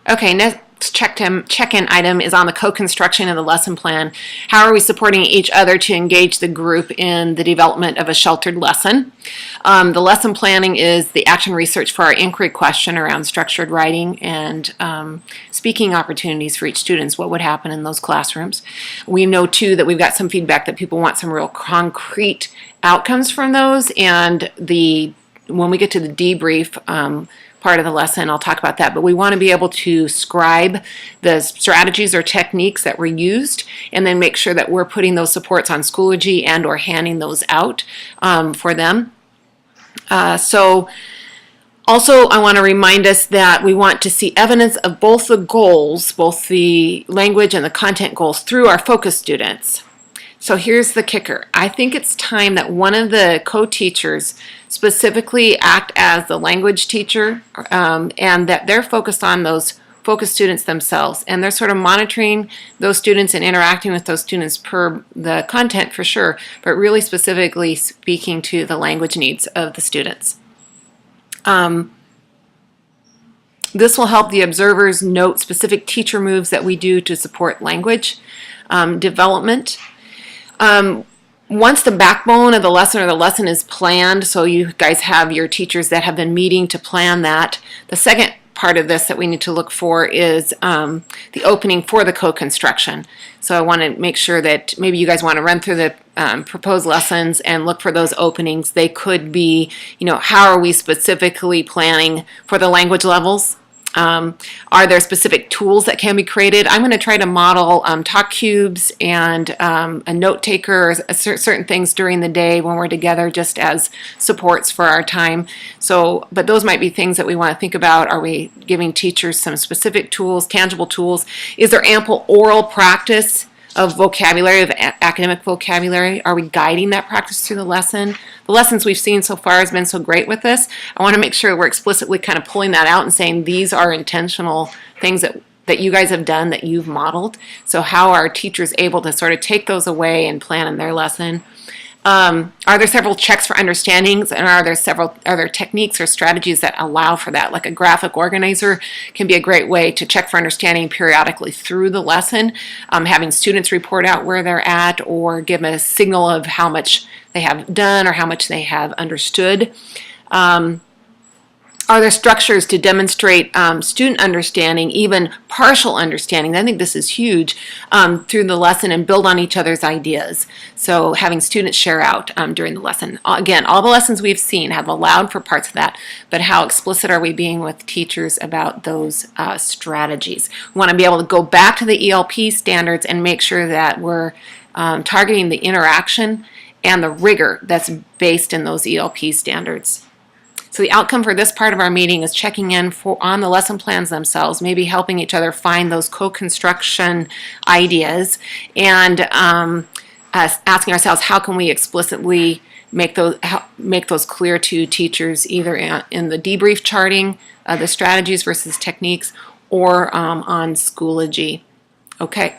Okay, next check-in item is on the co-construction of the lesson plan. How are we supporting each other to engage the group in the development of a sheltered lesson? The lesson planning is the action research for our inquiry question around structured writing and speaking opportunities for each student. What would happen in those classrooms? We know too that we've got some feedback that people want some real concrete outcomes from those, and when we get to the debrief part of the lesson, I'll talk about that, but we want to be able to scribe the strategies or techniques that were used and then make sure that we're putting those supports on Schoology and or handing those out for them. So also, I want to remind us that we want to see evidence of both the goals, both the language and the content goals, through our focus students. So here's the kicker. I think it's time that one of the co-teachers specifically act as the language teacher, and that they're focused on those focus students themselves, and they're sort of monitoring those students and interacting with those students per the content for sure, but really specifically speaking to the language needs of the students. This will help the observers note specific teacher moves that we do to support language development. Once the backbone of the lesson or the lesson is planned, so you guys have your teachers that have been meeting to plan that, the second part of this that we need to look for is the opening for the co-construction. So I want to make sure that maybe you guys want to run through the proposed lessons and look for those openings. They could be, how are we specifically planning for the language levels? Are there specific tools that can be created? I'm going to try to model talk cubes and a note taker, certain things during the day when we're together just as supports for our time. So, but those might be things that we want to think about. Are we giving teachers some specific tools, tangible tools? Is there ample oral practice of vocabulary, of academic vocabulary? Are we guiding that practice through the lesson? The lessons we've seen so far has been so great with this. I want to make sure we're explicitly kind of pulling that out and saying these are intentional things that you guys have done, that you've modeled. So how are teachers able to sort of take those away and plan in their lesson? Are there several checks for understandings, and are there techniques or strategies that allow for that? Like a graphic organizer can be a great way to check for understanding periodically through the lesson, having students report out where they're at or give a signal of how much they have done or how much they have understood. Are there structures to demonstrate student understanding, even partial understanding? I think this is huge, through the lesson and build on each other's ideas. So having students share out during the lesson. Again, all the lessons we've seen have allowed for parts of that, but how explicit are we being with teachers about those strategies? We want to be able to go back to the ELP standards and make sure that we're targeting the interaction and the rigor that's based in those ELP standards. So the outcome for this part of our meeting is checking in on the lesson plans themselves, maybe helping each other find those co-construction ideas, and asking ourselves how can we explicitly make those clear to teachers, either in the debrief charting, the strategies versus techniques, or on Schoology. Okay.